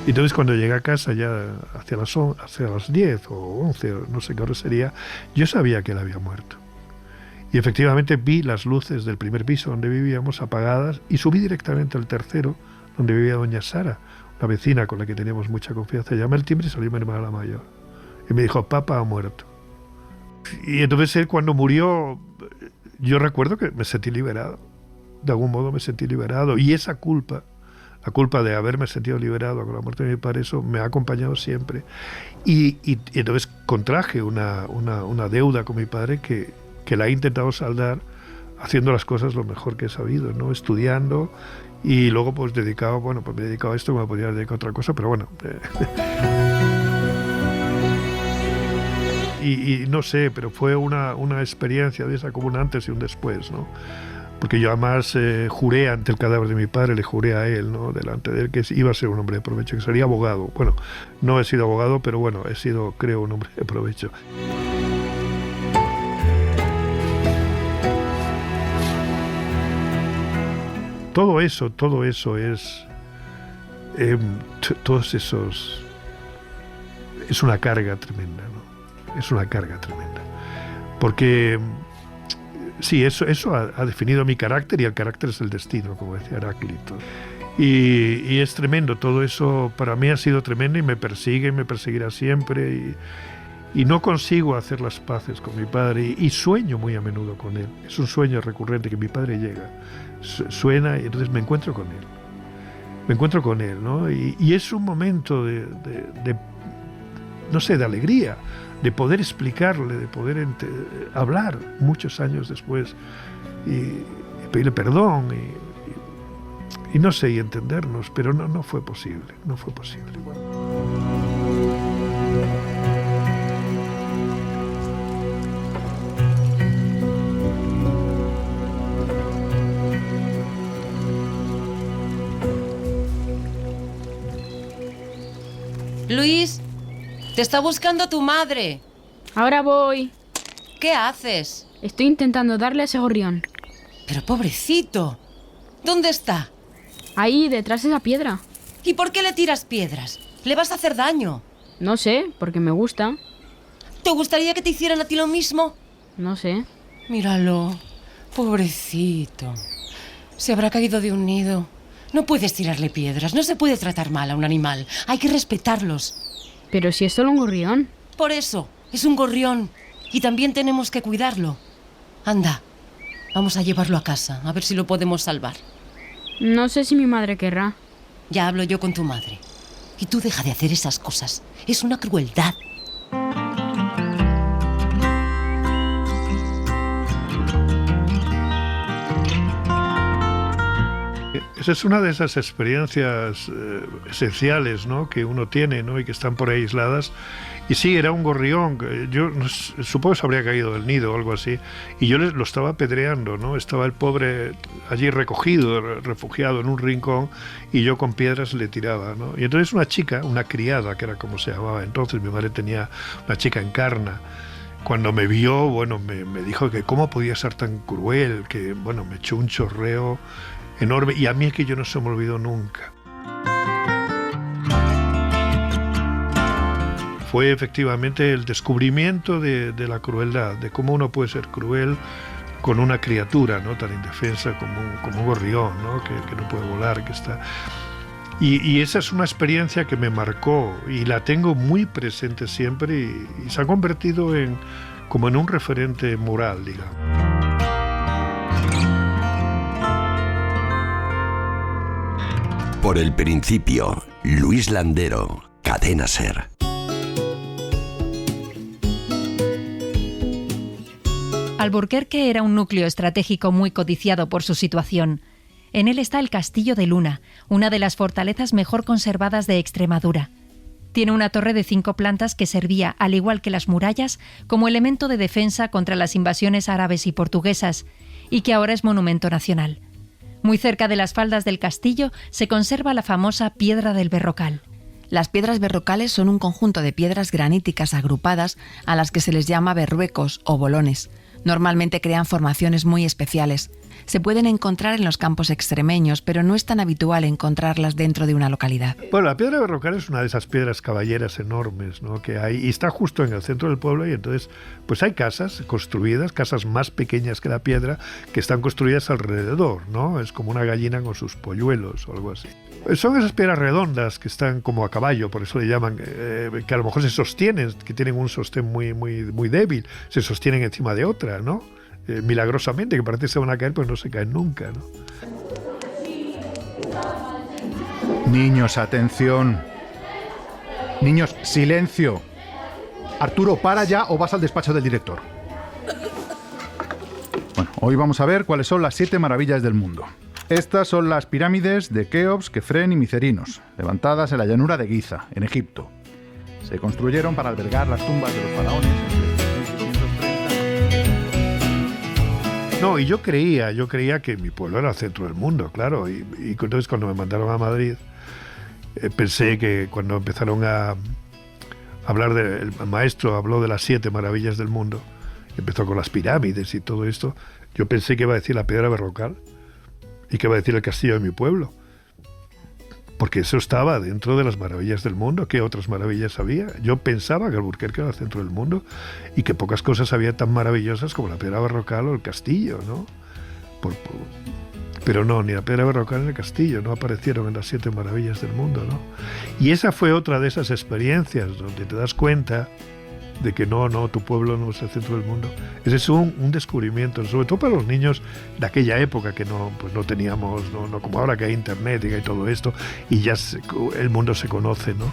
Y entonces cuando llegué a casa ya hacia las 10 o 11, no sé qué hora sería, yo sabía que él había muerto. Y efectivamente vi las luces del primer piso donde vivíamos apagadas y subí directamente al tercero, donde vivía doña Sara, una vecina con la que teníamos mucha confianza. Llamé al timbre y salió mi hermana mayor. Y me dijo, papá ha muerto. Y entonces él, cuando murió, yo recuerdo que me sentí liberado. De algún modo me sentí liberado. Y esa culpa, la culpa de haberme sentido liberado con la muerte de mi padre, eso me ha acompañado siempre. Y entonces contraje una deuda con mi padre que la he intentado saldar haciendo las cosas lo mejor que he sabido, ¿no? Estudiando y luego pues me he dedicado a esto, me podría dedicar a otra cosa, pero bueno. Y no sé, pero fue una experiencia de esa como un antes y un después, ¿no? Porque yo además juré ante el cadáver de mi padre, le juré a él, ¿no?, delante de él, que iba a ser un hombre de provecho, que sería abogado. Bueno, no he sido abogado, pero bueno, he sido, creo, un hombre de provecho. Todo eso es, todos esos, es una carga tremenda, ¿no? Es una carga tremenda. Porque, sí, eso ha definido mi carácter, y el carácter es el destino, como decía Heráclito. Y es tremendo, todo eso para mí ha sido tremendo y me persigue y me perseguirá siempre. Y no consigo hacer las paces con mi padre y sueño muy a menudo con él. Es un sueño recurrente que mi padre llega, suena y entonces me encuentro con él. Me encuentro con él, ¿no? Y es un momento de no sé, de alegría, de poder explicarle, de poder hablar muchos años después y pedirle perdón y no sé, y entendernos, pero no fue posible, no fue posible. Luis, te está buscando tu madre. Ahora voy. ¿Qué haces? Estoy intentando darle a ese gorrión. Pero pobrecito, ¿dónde está? Ahí, detrás de esa piedra. ¿Y por qué le tiras piedras? ¿Le vas a hacer daño? No sé, porque me gusta. ¿Te gustaría que te hicieran a ti lo mismo? No sé. Míralo, pobrecito. Se habrá caído de un nido. No puedes tirarle piedras, no se puede tratar mal a un animal. Hay que respetarlos. Pero si es solo un gorrión. Por eso, es un gorrión. Y también tenemos que cuidarlo. Anda, vamos a llevarlo a casa, a ver si lo podemos salvar. No sé si mi madre querrá. Ya hablo yo con tu madre. Y tú deja de hacer esas cosas. Es una crueldad. Esa es una de esas experiencias esenciales, ¿no?, que uno tiene, ¿no?, y que están por ahí aisladas. Y sí, era un gorrión, yo supongo que se habría caído del nido o algo así, y yo lo estaba apedreando, ¿no? Estaba el pobre allí recogido, refugiado en un rincón, y yo con piedras le tiraba, ¿no? Y entonces una chica, una criada, que era como se llamaba entonces, mi madre tenía una chica en Encarna. Cuando me vio, bueno, me dijo que cómo podía ser tan cruel, que, bueno, me echó un chorreo enorme, y a mí es que yo no se me olvidó nunca. Fue efectivamente el descubrimiento de la crueldad, de cómo uno puede ser cruel con una criatura, ¿no?, tan indefensa como un gorrión, ¿no?, que no puede volar, que está... Y esa es una experiencia que me marcó y la tengo muy presente siempre y se ha convertido como en un referente moral, digamos. Por el principio, Luis Landero, Cadena SER. Alburquerque era un núcleo estratégico muy codiciado por su situación. En él está el Castillo de Luna, una de las fortalezas mejor conservadas de Extremadura. Tiene una torre de 5 plantas que servía, al igual que las murallas, como elemento de defensa contra las invasiones árabes y portuguesas, y que ahora es monumento nacional. Muy cerca de las faldas del castillo se conserva la famosa Piedra del Berrocal. Las piedras berrocales son un conjunto de piedras graníticas agrupadas a las que se les llama berruecos o bolones. Normalmente crean formaciones muy especiales. Se pueden encontrar en los campos extremeños, pero no es tan habitual encontrarlas dentro de una localidad. Bueno, la piedra berrocal es una de esas piedras caballeras enormes, ¿no?, que hay, y está justo en el centro del pueblo, y entonces pues hay casas construidas, casas más pequeñas que la piedra, que están construidas alrededor, ¿no? Es como una gallina con sus polluelos o algo así. Son esas piedras redondas que están como a caballo, por eso le llaman, que a lo mejor se sostienen, que tienen un sostén muy débil, se sostienen encima de otra, ¿no? Milagrosamente, que parece que se van a caer, pero no se caen nunca, ¿no? Niños, atención. Niños, silencio. Arturo, para ya o vas al despacho del director. Bueno, hoy vamos a ver cuáles son las 7 maravillas del mundo. Estas son las pirámides de Keops, Kefren y Micerinos, levantadas en la llanura de Giza, en Egipto. Se construyeron para albergar las tumbas de los faraones entre 1630. No, y yo creía que mi pueblo era el centro del mundo, claro, y entonces cuando me mandaron a Madrid, pensé que cuando empezaron a hablar el maestro habló de las 7 maravillas del mundo, empezó con las pirámides y todo esto, yo pensé que iba a decir la piedra berrocal y que iba a decir el castillo de mi pueblo, porque eso estaba dentro de las maravillas del mundo. ¿Qué otras maravillas había? Yo pensaba que Alburquerque era el centro del mundo y que pocas cosas había tan maravillosas como la piedra berrocal o el castillo, ¿no? Pero no, ni la piedra berrocal ni el castillo no aparecieron en las 7 maravillas del mundo, ¿no? Y esa fue otra de esas experiencias donde te das cuenta de que no, tu pueblo no es el centro del mundo. Ese es un descubrimiento, sobre todo para los niños de aquella época que no teníamos, no como ahora que hay internet y que hay todo esto, y ya el mundo se conoce, ¿no?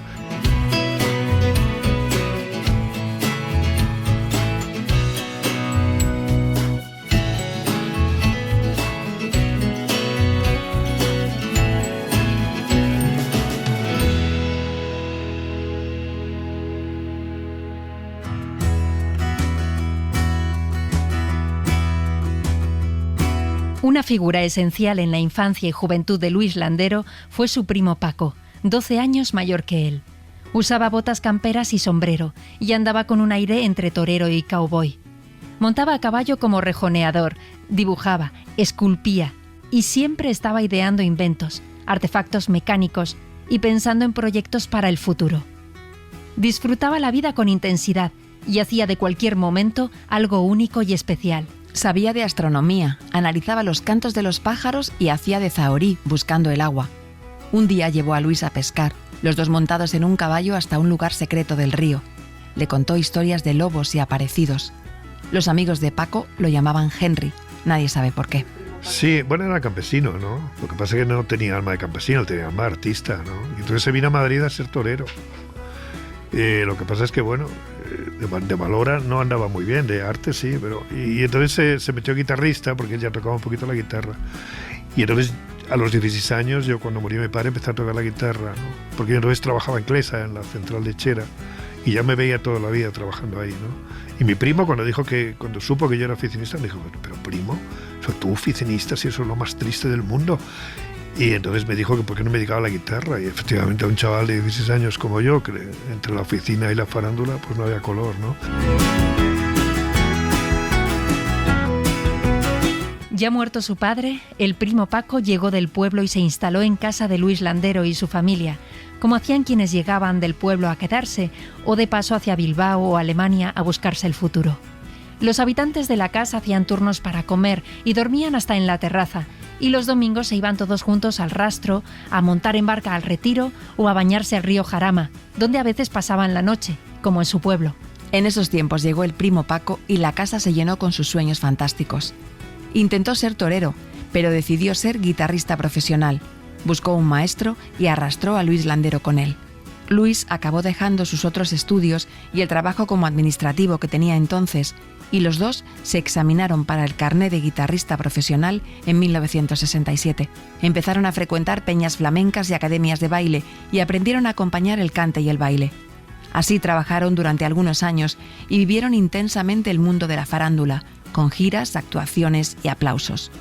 Una figura esencial en la infancia y juventud de Luis Landero fue su primo Paco, 12 años mayor que él. Usaba botas camperas y sombrero, y andaba con un aire entre torero y cowboy. Montaba a caballo como rejoneador, dibujaba, esculpía, y siempre estaba ideando inventos, artefactos mecánicos y pensando en proyectos para el futuro. Disfrutaba la vida con intensidad y hacía de cualquier momento algo único y especial. Sabía de astronomía, analizaba los cantos de los pájaros y hacía de zahorí buscando el agua. Un día llevó a Luis a pescar, los dos montados en un caballo hasta un lugar secreto del río. Le contó historias de lobos y aparecidos. Los amigos de Paco lo llamaban Henry, nadie sabe por qué. Sí, bueno, era campesino, ¿no? Lo que pasa es que no tenía alma de campesino, tenía alma de artista, ¿no? Y entonces se vino a Madrid a ser torero. Lo que pasa es que, bueno, de valora no andaba muy bien, de arte sí, pero... Y entonces se metió guitarrista, porque él ya tocaba un poquito la guitarra. Y entonces, a los 16 años, yo cuando murió mi padre empecé a tocar la guitarra, ¿no? Porque yo entonces trabajaba en Clesa, en la central lechera, y ya me veía toda la vida trabajando ahí, ¿no? Y mi primo, cuando supo que yo era oficinista, me dijo, pero primo, tú oficinista, si eso es lo más triste del mundo. Y entonces me dijo que por qué no me dedicaba a la guitarra. Y efectivamente a un chaval de 16 años como yo, que entre la oficina y la farándula, pues no había color, ¿no? Ya muerto su padre, el primo Paco llegó del pueblo y se instaló en casa de Luis Landero y su familia, como hacían quienes llegaban del pueblo a quedarse o de paso hacia Bilbao o Alemania a buscarse el futuro. Los habitantes de la casa hacían turnos para comer y dormían hasta en la terraza, y los domingos se iban todos juntos al rastro, a montar en barca al Retiro o a bañarse al río Jarama, donde a veces pasaban la noche, como en su pueblo. En esos tiempos llegó el primo Paco y la casa se llenó con sus sueños fantásticos. Intentó ser torero, pero decidió ser guitarrista profesional. Buscó un maestro y arrastró a Luis Landero con él. Luis acabó dejando sus otros estudios y el trabajo como administrativo que tenía entonces y los dos se examinaron para el carné de guitarrista profesional en 1967. Empezaron a frecuentar peñas flamencas y academias de baile y aprendieron a acompañar el cante y el baile. Así trabajaron durante algunos años y vivieron intensamente el mundo de la farándula, con giras, actuaciones y aplausos.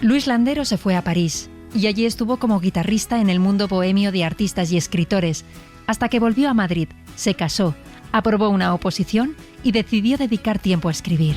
Luis Landero se fue a París y allí estuvo como guitarrista en el mundo bohemio de artistas y escritores, hasta que volvió a Madrid, se casó, aprobó una oposición y decidió dedicar tiempo a escribir.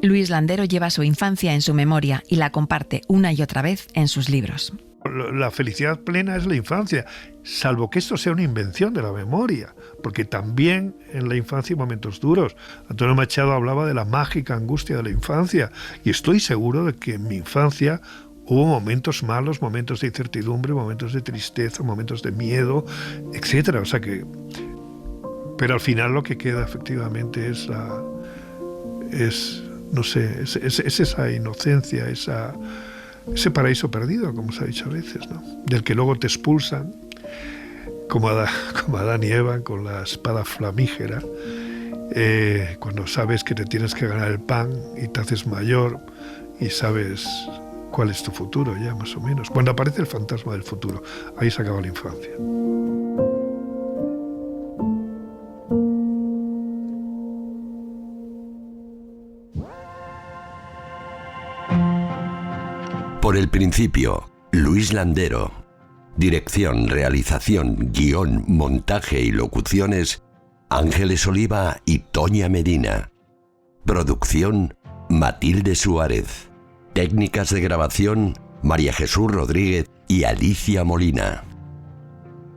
Luis Landero lleva su infancia en su memoria y la comparte una y otra vez en sus libros. La felicidad plena es la infancia, salvo que esto sea una invención de la memoria, porque también en la infancia hay momentos duros. Antonio Machado hablaba de la mágica angustia de la infancia, y estoy seguro de que en mi infancia hubo momentos malos, momentos de incertidumbre, momentos de tristeza, momentos de miedo, etcétera. O sea que, pero al final lo que queda efectivamente es esa inocencia, ese paraíso perdido, como se ha dicho a veces, ¿no? Del que luego te expulsan, como Adán y Eva con la espada flamígera, cuando sabes que te tienes que ganar el pan y te haces mayor y sabes cuál es tu futuro ya, más o menos. Cuando aparece el fantasma del futuro, ahí se acaba la infancia. Por el principio, Luis Landero. Dirección, realización, guión, montaje y locuciones, Ángeles Oliva y Toña Medina. Producción, Matilde Suárez. Técnicas de grabación, María Jesús Rodríguez y Alicia Molina.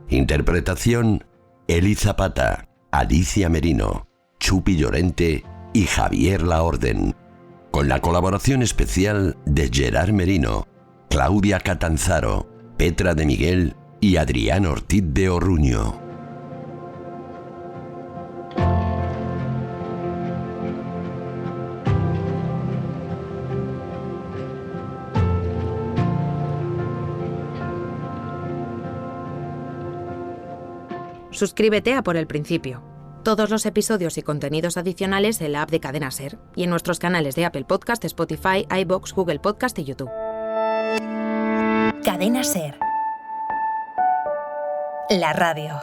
Interpretación, Eli Zapata, Alicia Merino, Chupi Llorente y Javier Laorden. Con la colaboración especial de Gerard Merino, Claudia Catanzaro, Petra de Miguel y Adrián Ortiz de Orruño. Suscríbete a Por el Principio. Todos los episodios y contenidos adicionales en la app de Cadena SER y en nuestros canales de Apple Podcast, Spotify, iVoox, Google Podcast y YouTube. Cadena SER. La radio.